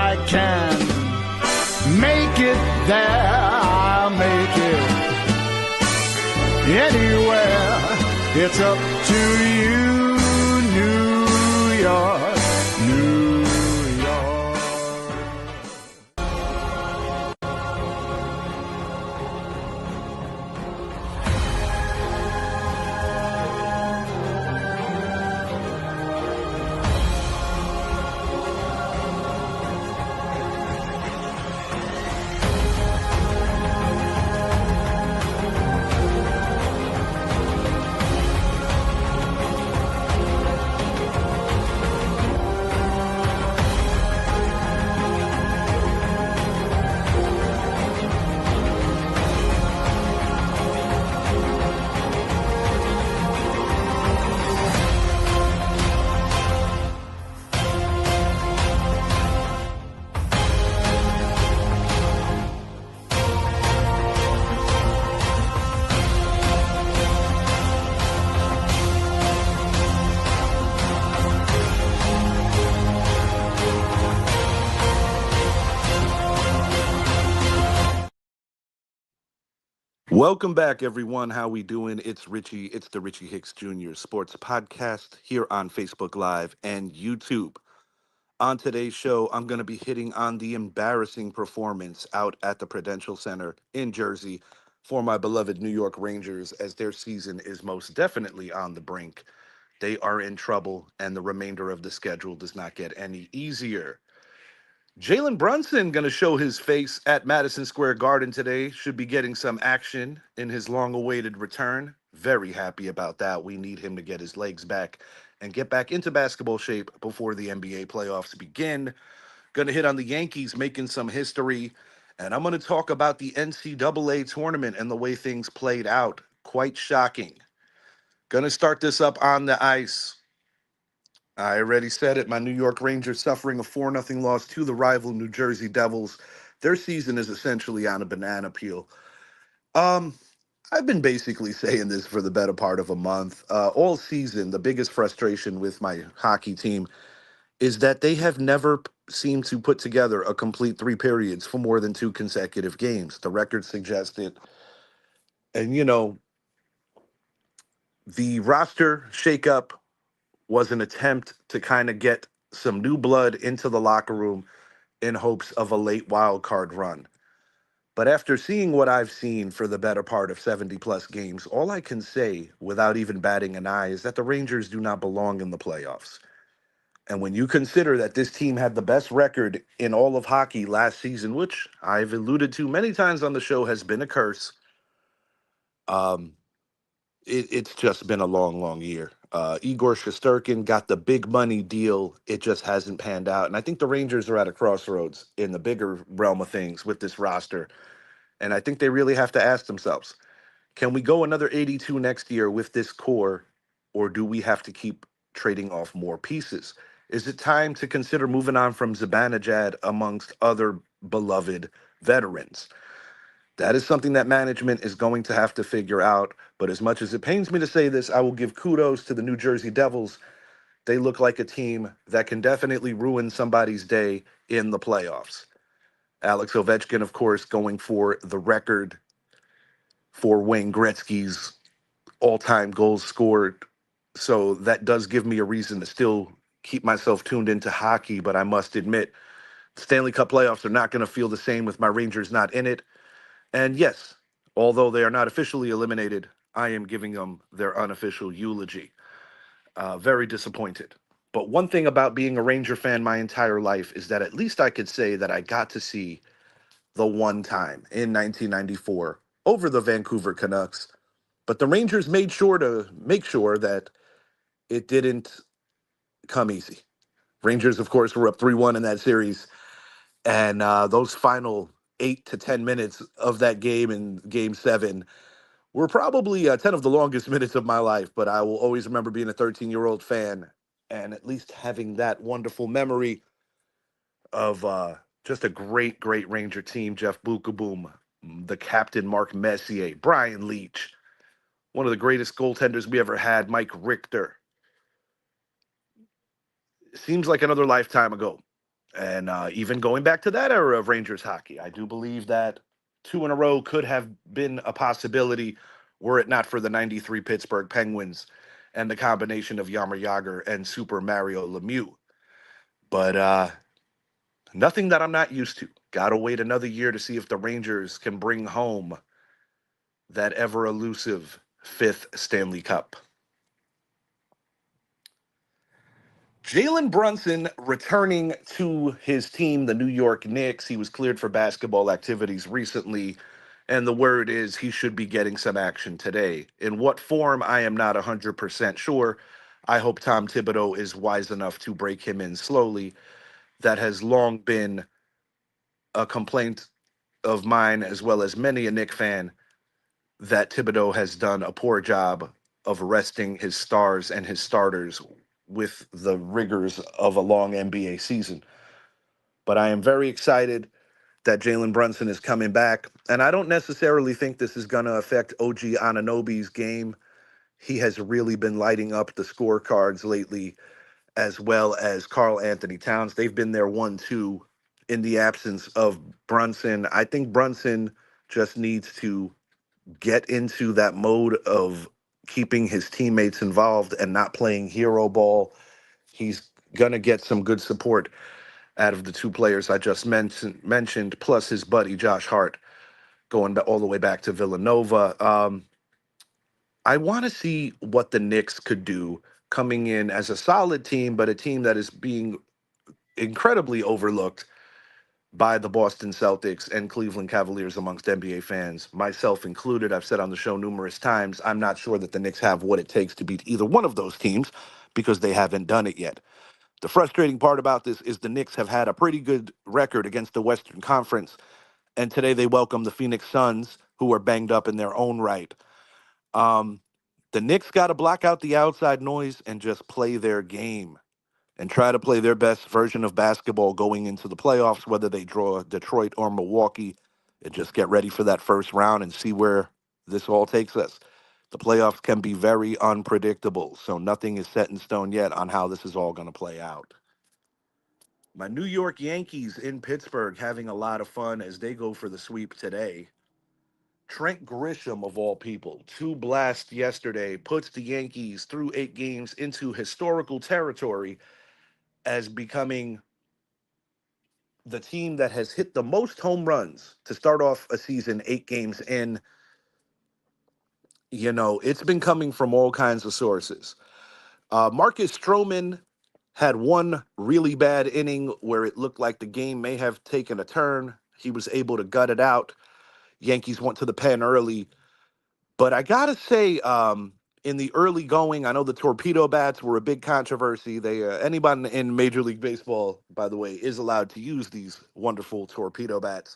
I can make it there, I'll make it anywhere. It's up to you, New York, New York. Welcome back, everyone. How we doing? It's Richie. It's the Richie Hicks Jr. Sports Podcast here on Facebook Live and YouTube. On today's show, I'm going to be hitting on the embarrassing performance out at the Prudential Center in Jersey for my beloved New York Rangers, as their season is most definitely on the brink. They are in trouble, and the remainder of the schedule does not get any easier. Jalen Brunson going to show his face at Madison Square Garden today. Should be getting some action in his long-awaited return. Very happy about that. We need him to get his legs back and get back into basketball shape before the NBA playoffs begin. Going to hit on the Yankees making some history. And I'm going to talk about the NCAA tournament and the way things played out. Quite shocking. Going to start this up on the ice. I already said it. My New York Rangers suffering a 4-0 loss to the rival New Jersey Devils. Their season is essentially on a banana peel. I've been basically saying this for the better part of a month. All season, the biggest frustration with my hockey team is that they have never seemed to put together a complete 3 periods for more than 2 consecutive games. The record suggests it. And, the roster shakeup was an attempt to kind of get some new blood into the locker room in hopes of a late wild card run. But after seeing what I've seen for the better part of 70 plus games, all I can say without even batting an eye is that the Rangers do not belong in the playoffs. And when you consider that this team had the best record in all of hockey last season, which I've alluded to many times on the show has been a curse, um, it's just been a long, long year. Igor Shesterkin got the big money deal. It just hasn't panned out. And I think the Rangers are at a crossroads in the bigger realm of things with this roster. And I think they really have to ask themselves, can we go another 82 next year with this core, or do we have to keep trading off more pieces? Is it time to consider moving on from Zibanejad amongst other beloved veterans? That is something that management is going to have to figure out. But as much as it pains me to say this, I will give kudos to the New Jersey Devils. They look like a team that can definitely ruin somebody's day in the playoffs. Alex Ovechkin, of course, going for the record for Wayne Gretzky's all-time goals scored. So that does give me a reason to still keep myself tuned into hockey. But I must admit, Stanley Cup playoffs are not going to feel the same with my Rangers not in it. And yes, although they are not officially eliminated, I am giving them their unofficial eulogy. Very disappointed. But one thing about being a Ranger fan my entire life is that at least I could say that I got to see the one time in 1994 over the Vancouver Canucks. But the Rangers made sure to make sure that it didn't come easy. Rangers, of course, were up 3-1 in that series. And those final 8 to 10 minutes of that game in game 7 were probably 10 of the longest minutes of my life, but I will always remember being a 13-year-old fan and at least having that wonderful memory of just a great, great Ranger team. Jeff Bukaboom, the captain Mark Messier, Brian Leach, one of the greatest goaltenders we ever had, Mike Richter. Seems like another lifetime ago. And even going back to that era of Rangers hockey, I do believe that two in a row could have been a possibility were it not for the 93 Pittsburgh Penguins and the combination of Yarmer Yager and Super Mario Lemieux. But nothing that I'm not used to. Got to wait another year to see if the Rangers can bring home that ever elusive fifth Stanley Cup. Jalen Brunson returning to his team, the New York Knicks. He was cleared for basketball activities recently, and the word is he should be getting some action today. In what form, I am not 100% sure. I hope Tom Thibodeau is wise enough to break him in slowly. That has long been a complaint of mine, as well as many a Knick fan, that Thibodeau has done a poor job of resting his stars and his starters with the rigors of a long NBA season. But I am very excited that Jalen Brunson is coming back. And I don't necessarily think this is going to affect OG Ananobi's game. He has really been lighting up the scorecards lately, as well as Carl Anthony Towns. They've been their 1-2 in the absence of Brunson. I think Brunson just needs to get into that mode of keeping his teammates involved and not playing hero ball. He's going to get some good support out of the two players I just mentioned, plus his buddy Josh Hart going all the way back to Villanova. I want to see what the Knicks could do coming in as a solid team, but a team that is being incredibly overlooked by the Boston Celtics and Cleveland Cavaliers amongst NBA fans, myself included. I've said on the show numerous times, I'm not sure that the Knicks have what it takes to beat either one of those teams because they haven't done it yet. The frustrating part about this is the Knicks have had a pretty good record against the Western Conference, and today they welcome the Phoenix Suns, who are banged up in their own right. Um, the Knicks got to block out the outside noise and just play their game and try to play their best version of basketball going into the playoffs, whether they draw Detroit or Milwaukee, and just get ready for that first round and see where this all takes us. The playoffs can be very unpredictable, so nothing is set in stone yet on how this is all going to play out. My New York Yankees in Pittsburgh having a lot of fun as they go for the sweep today. Trent Grisham, of all people, two blasts yesterday, puts the Yankees through 8 games into historical territory as becoming the team that has hit the most home runs to start off a season 8 games in. It's been coming from all kinds of sources. Marcus Stroman had one really bad inning where it looked like the game may have taken a turn. He was able to gut it out. Yankees went to the pen early. But I got to say, in the early going, I know the torpedo bats were a big controversy. Anybody in Major League Baseball, by the way, is allowed to use these wonderful torpedo bats.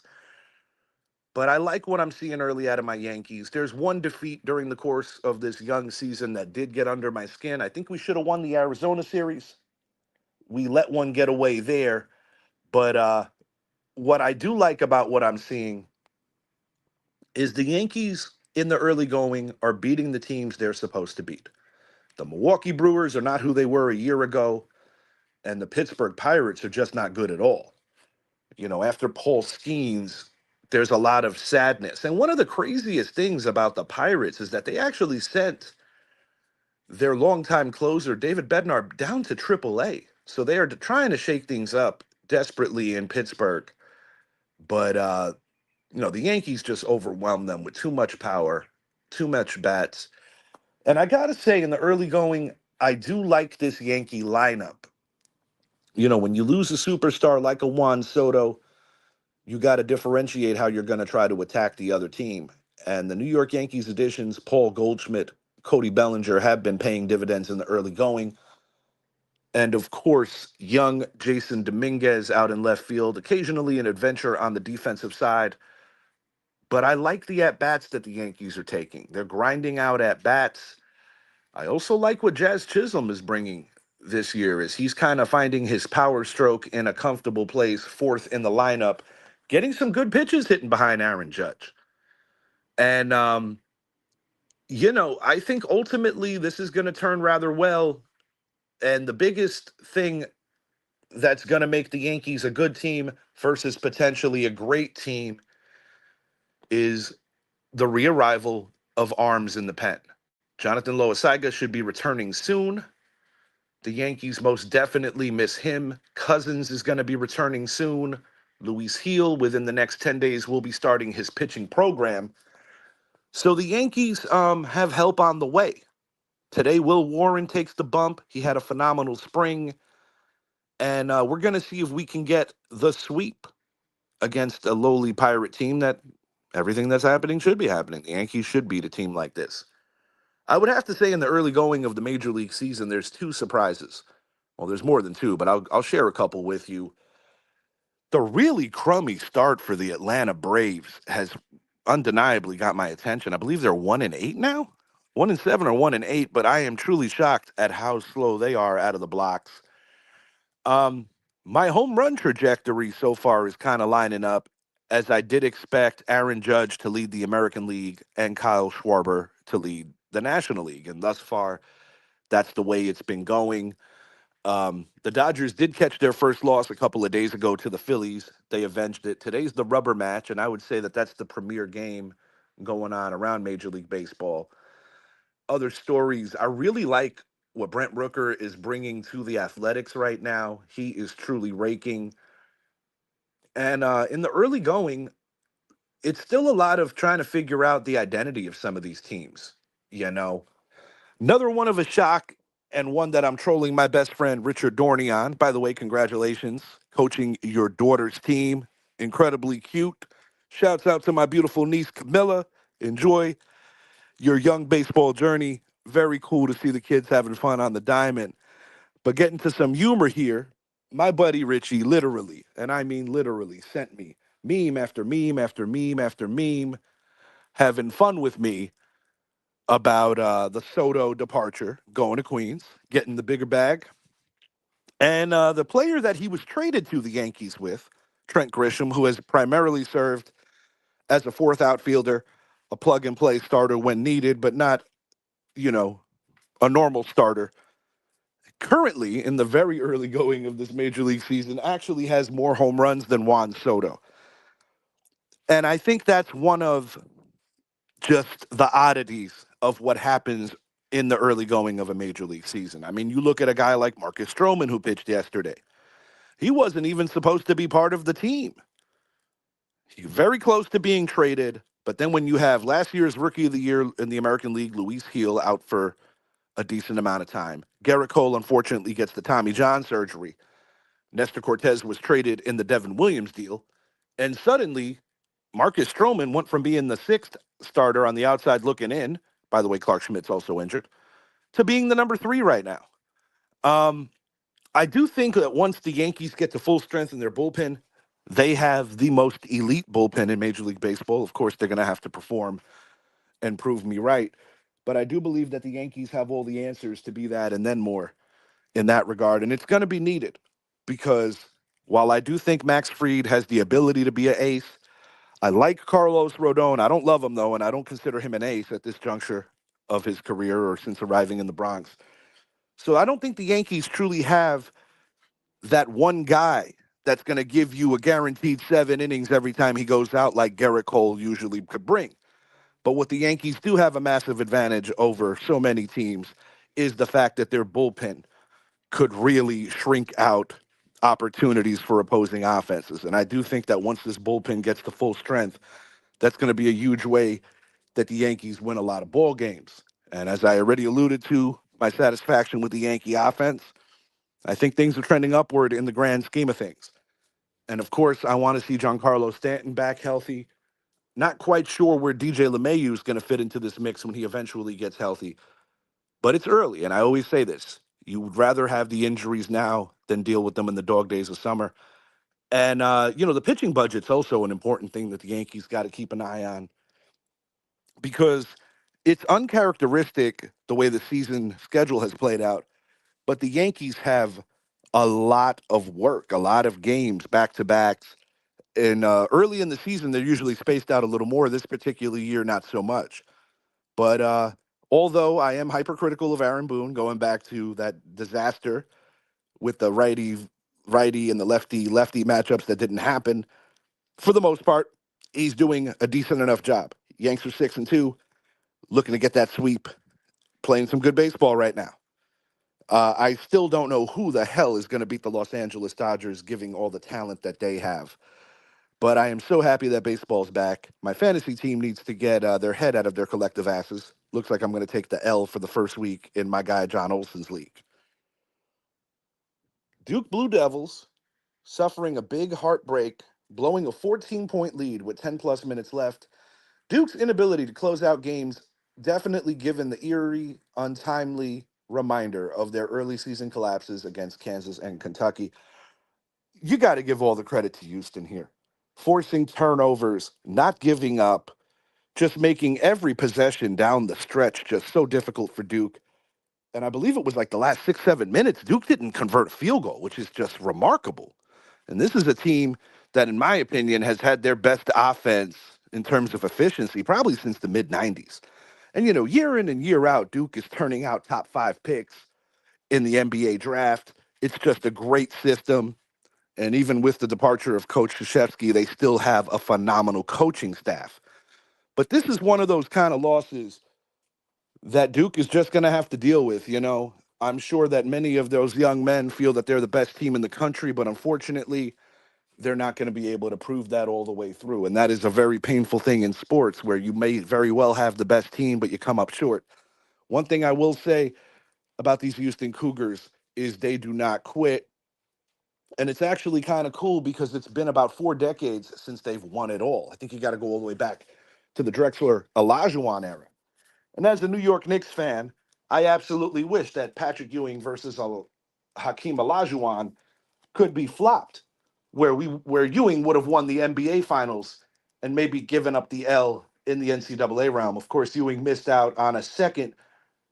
But I like what I'm seeing early out of my Yankees. There's one defeat during the course of this young season that did get under my skin. I think we should have won the Arizona series. We let one get away there. But what I do like about what I'm seeing is the Yankees in the early going are beating the teams they're supposed to beat. The Milwaukee Brewers are not who they were a year ago, and the Pittsburgh Pirates are just not good at all. After Paul Skeens, there's a lot of sadness. And one of the craziest things about the Pirates is that they actually sent their longtime closer, David Bednar, down to AAA. So they are trying to shake things up desperately in Pittsburgh. But, the Yankees just overwhelmed them with too much power, too much bats. And I got to say, in the early going, I do like this Yankee lineup. When you lose a superstar like a Juan Soto, you got to differentiate how you're going to try to attack the other team. And the New York Yankees additions, Paul Goldschmidt, Cody Bellinger, have been paying dividends in the early going. And of course, young Jason Dominguez out in left field, occasionally an adventure on the defensive side. But I like the at-bats that the Yankees are taking. They're grinding out at-bats. I also like what Jazz Chisholm is bringing this year, is he's kind of finding his power stroke in a comfortable place, fourth in the lineup, getting some good pitches hitting behind Aaron Judge. And, I think ultimately this is going to turn rather well. And the biggest thing that's going to make the Yankees a good team versus potentially a great team is the rearrival of arms in the pen. Jonathan Loaisiga should be returning soon. The Yankees most definitely miss him. Cousins is going to be returning soon. Luis Heel, within the next 10 days, will be starting his pitching program. So the Yankees have help on the way. Today, Will Warren takes the bump. He had a phenomenal spring. And we're going to see if we can get the sweep against a lowly Pirate team that everything that's happening should be happening. The Yankees should beat a team like this. I would have to say in the early going of the Major League season, there's two surprises. Well, there's more than two, but I'll share a couple with you. The really crummy start for the Atlanta Braves has undeniably got my attention. I believe they're 1-8 now, 1-7 or 1-8, but I am truly shocked at how slow they are out of the blocks. Um, my home run trajectory so far is kind of lining up as I did expect Aaron Judge to lead the American League and Kyle Schwarber to lead the National League, and thus far, that's the way it's been going. The Dodgers did catch their first loss a couple of days ago to the Phillies. They avenged it. Today's the rubber match, and I would say that that's the premier game going on around Major League Baseball. Other stories, I really like what Brent Rooker is bringing to the Athletics right now. He is truly raking. And in the early going, it's still a lot of trying to figure out the identity of some of these teams. You know, another one of a shock and one that I'm trolling my best friend Richard Dorney on. By the way, congratulations, coaching your daughter's team. Incredibly cute. Shouts out to my beautiful niece Camilla. Enjoy your young baseball journey. Very cool to see the kids having fun on the diamond. But getting to some humor here, my buddy Richie literally, and I mean literally, sent me meme after meme after meme after meme, having fun with me about the Soto departure, going to Queens, getting the bigger bag. And the player that he was traded to the Yankees with, Trent Grisham, who has primarily served as a fourth outfielder, a plug and play starter when needed, but not, you know, a normal starter. Currently, in the very early going of this major league season, actually has more home runs than Juan Soto. And I think that's one of just the oddities of what happens in the early going of a major league season. I mean, you look at a guy like Marcus Stroman who pitched yesterday. He wasn't even supposed to be part of the team. He's very close to being traded. But then when you have last year's rookie of the year in the American League, Luis Heel, out for a decent amount of time. Garrett Cole, unfortunately, gets the Tommy John surgery. Nestor Cortez was traded in the Devin Williams deal. And suddenly, Marcus Stroman went from being the sixth starter on the outside looking in. By the way, Clark Schmidt's also injured, to being the number three right now. Um, I do think that once the Yankees get to full strength in their bullpen, they have the most elite bullpen in Major League Baseball. Of course, they're going to have to perform and prove me right. But I do believe that the Yankees have all the answers to be that and then more in that regard. And it's going to be needed because while I do think Max Fried has the ability to be an ace, I like Carlos Rodon. I don't love him, though, and I don't consider him an ace at this juncture of his career or since arriving in the Bronx. So I don't think the Yankees truly have that one guy that's going to give you a guaranteed 7 innings every time he goes out like Garrett Cole usually could bring. But what the Yankees do have a massive advantage over so many teams is the fact that their bullpen could really shrink out opportunities for opposing offenses. And I do think that once this bullpen gets to full strength, that's going to be a huge way that the Yankees win a lot of ball games. And as I already alluded to, my satisfaction with the Yankee offense, I think things are trending upward in the grand scheme of things. And of course, I want to see Giancarlo Stanton back healthy. Not quite sure where DJ LeMahieu is going to fit into this mix when he eventually gets healthy, but it's early. And I always say this: you would rather have the injuries now than deal with them in the dog days of summer. And the pitching budget's also an important thing that the Yankees got to keep an eye on because it's uncharacteristic the way the season schedule has played out. But the Yankees have a lot of work, a lot of games back to backs. And early in the season, they're usually spaced out a little more. This particular year, not so much. But although I am hypercritical of Aaron Boone, going back to that disaster with the righty righty and the lefty matchups that didn't happen. For the most part, he's doing a decent enough job. Yanks are 6-2, looking to get that sweep, playing some good baseball right now. I still don't know who the hell is going to beat the Los Angeles Dodgers, giving all the talent that they have. But I am so happy that baseball's back. My fantasy team needs to get their head out of their collective asses. Looks like I'm going to take the L for the first week in my guy John Olson's league. Duke Blue Devils suffering a big heartbreak, blowing a 14-point lead with 10 plus minutes left. Duke's inability to close out games definitely given the eerie, untimely reminder of their early season collapses against Kansas and Kentucky. You got to give all the credit to Houston here. Forcing turnovers, not giving up, just making every possession down the stretch just so difficult for Duke. And I believe it was like the last 6, 7 minutes, Duke didn't convert a field goal, which is just remarkable. And this is a team that, in my opinion, has had their best offense in terms of efficiency probably since the mid 90s. And, year in and year out, Duke is turning out top 5 picks in the NBA draft. It's just a great system. And even with the departure of Coach Krzyzewski, they still have a phenomenal coaching staff. But this is one of those kind of losses that Duke is just going to have to deal with. I'm sure that many of those young men feel that they're the best team in the country, but unfortunately, they're not going to be able to prove that all the way through. And that is a very painful thing in sports where you may very well have the best team, but you come up short. One thing I will say about these Houston Cougars is they do not quit. And it's actually kind of cool because it's been about 4 decades since they've won it all. I think you got to go all the way back to the Drexler Olajuwon era. And as a New York Knicks fan, I absolutely wish that Patrick Ewing versus Hakeem Olajuwon could be flopped, where Ewing would have won the NBA Finals and maybe given up the L in the NCAA realm. Of course, Ewing missed out on a second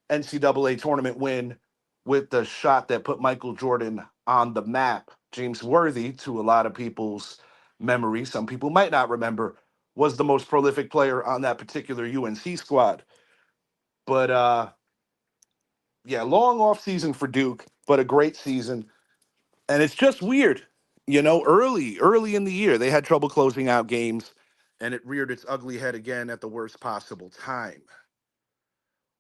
NCAA tournament win with the shot that put Michael Jordan on the map. James Worthy, to a lot of people's memory, some people might not remember, was the most prolific player on that particular UNC squad. But yeah, long off season for Duke, but a great season. And it's just weird. Early in the year, they had trouble closing out games, and it reared its ugly head again at the worst possible time.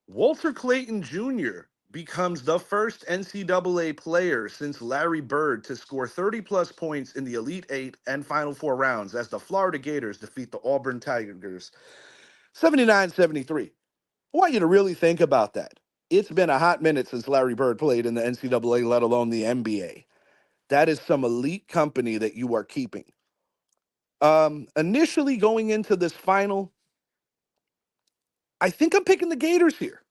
Walter Clayton Jr. becomes the first NCAA player since Larry Bird to score 30 plus points in the Elite Eight and Final Four rounds as the Florida Gators defeat the Auburn Tigers 79-73. I want you to really think about that. It's been a hot minute since Larry Bird played in the NCAA, let alone the NBA. That is some elite company that you are keeping. Initially going into this final, I think I'm picking the Gators here.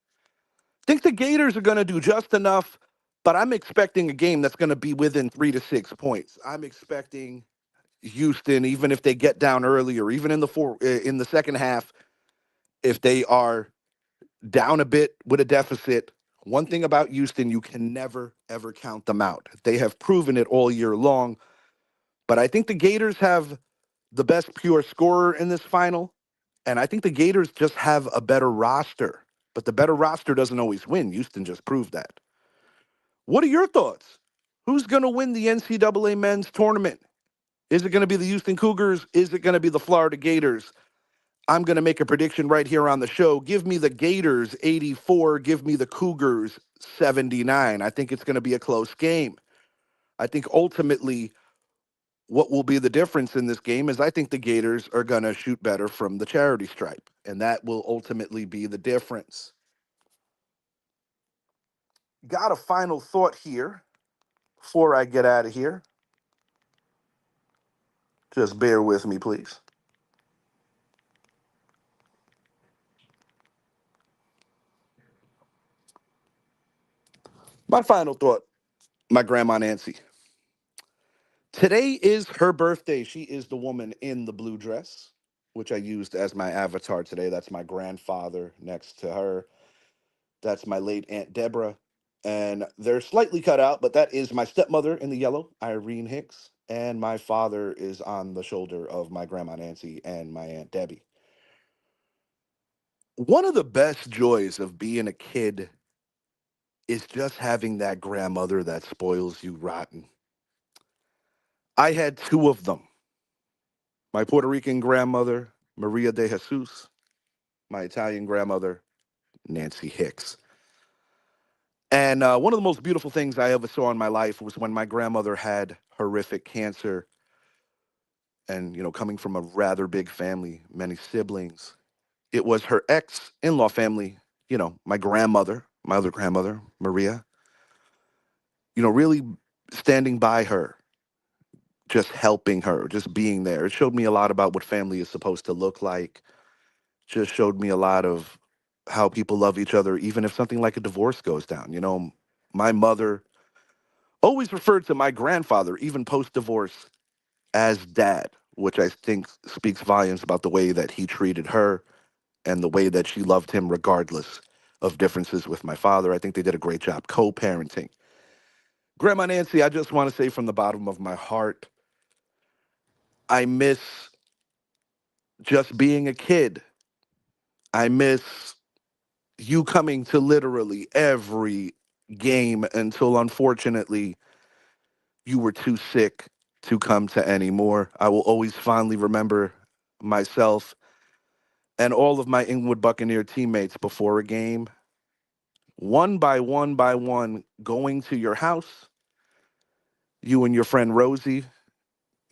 I think the Gators are going to do just enough, but I'm expecting a game that's going to be within 3 to 6 points. I'm expecting Houston, even if they get down early or even in the second half, if they are down a bit with a deficit. One thing about Houston, you can never, ever count them out. They have proven it all year long. But I think the Gators have the best pure scorer in this final. And I think the Gators just have a better roster. But the better roster doesn't always win. Houston just proved that. What are your thoughts? Who's going to win the NCAA men's tournament? Is it going to be the Houston Cougars? Is it going to be the Florida Gators? I'm going to make a prediction right here on the show. Give me the Gators 84. Give me the Cougars 79. I think it's going to be a close game. I think ultimately what will be the difference in this game is I think the Gators are going to shoot better from the charity stripe, and that will ultimately be the difference. Got a final thought here before I get out of here. Just bear with me, please. My final thought, my grandma Nancy. Today is her birthday. She is the woman in the blue dress, which I used as my avatar today. That's my grandfather next to her. That's my late Aunt Deborah. And they're slightly cut out, but that is my stepmother in the yellow, Irene Hicks. And my father is on the shoulder of my grandma Nancy and my Aunt Debbie. One of the best joys of being a kid is just having that grandmother that spoils you rotten. I had two of them. My Puerto Rican grandmother, Maria de Jesus, my Italian grandmother, Nancy Hicks. And one of the most beautiful things I ever saw in my life was when my grandmother had horrific cancer. And, coming from a rather big family, many siblings, it was her ex in law family, my grandmother, my other grandmother, Maria, really standing by her, just helping her, just being there. It showed me a lot about what family is supposed to look like, just showed me a lot of how people love each other, even if something like a divorce goes down. My mother always referred to my grandfather, even post divorce, as dad, which I think speaks volumes about the way that he treated her and the way that she loved him, regardless of differences with my father. I think they did a great job co parenting. Grandma Nancy, I just want to say from the bottom of my heart, I miss just being a kid. I miss you coming to literally every game until unfortunately you were too sick to come to any more. I will always fondly remember myself and all of my Inglewood Buccaneer teammates before a game, one by one, going to your house. You and your friend Rosie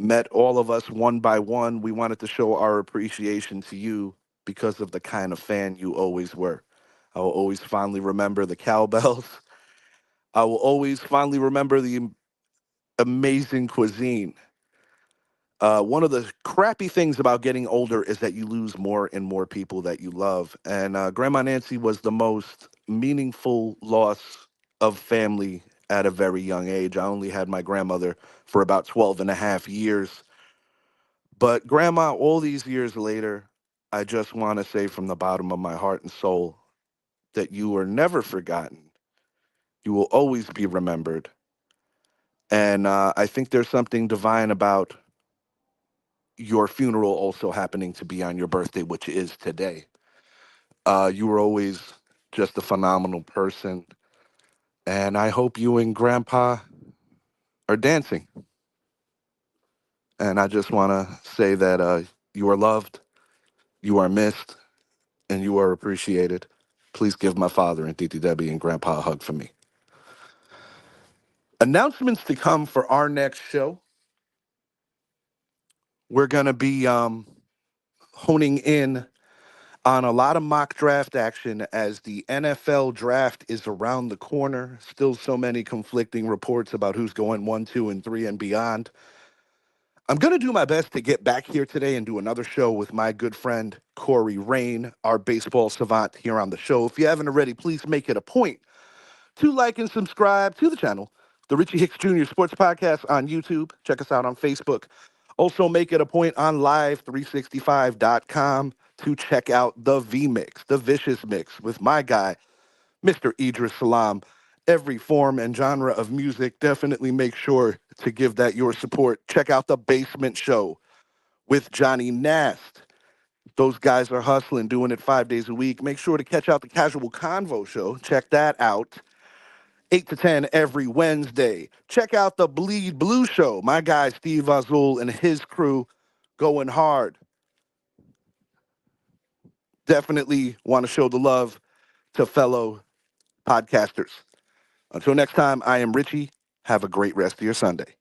met all of us one by one. We wanted to show our appreciation to you because of the kind of fan you always were. I will always fondly remember the cowbells. I will always fondly remember the amazing cuisine. One of the crappy things about getting older is that you lose more and more people that you love. And Grandma Nancy was the most meaningful loss of family at a very young age. I only had my grandmother for about 12 and a half years. But Grandma, all these years later, I just want to say from the bottom of my heart and soul that you are never forgotten. You will always be remembered. And I think there's something divine about your funeral also happening to be on your birthday, which is today. You were always just a phenomenal person. And I hope you and Grandpa are dancing. And I just want to say that you are loved, you are missed, and you are appreciated. Please give my father and Titi Debbie and Grandpa a hug for me. Announcements to come for our next show. We're going to be honing in on a lot of mock draft action as the NFL draft is around the corner. Still so many conflicting reports about who's going 1, 2, and 3 and beyond. I'm going to do my best to get back here today and do another show with my good friend Corey Rain, our baseball savant here on the show. If you haven't already, please make it a point to like and subscribe to the channel, the Richie Hicks Jr. Sports Podcast on YouTube. Check us out on Facebook. Also, make it a point on live365.com to check out the V Mix, the Vicious Mix with my guy, Mr. Idris Salam. Every form and genre of music, definitely make sure to give that your support. Check out The Basement Show with Johnny Nast. Those guys are hustling, doing it 5 days a week. Make sure to catch out the Casual Convo Show. Check that out. 8 to 10 every Wednesday. Check out the Bleed Blue Show. My guy, Steve Azul, and his crew going hard. Definitely want to show the love to fellow podcasters. Until next time, I am Richie. Have a great rest of your Sunday.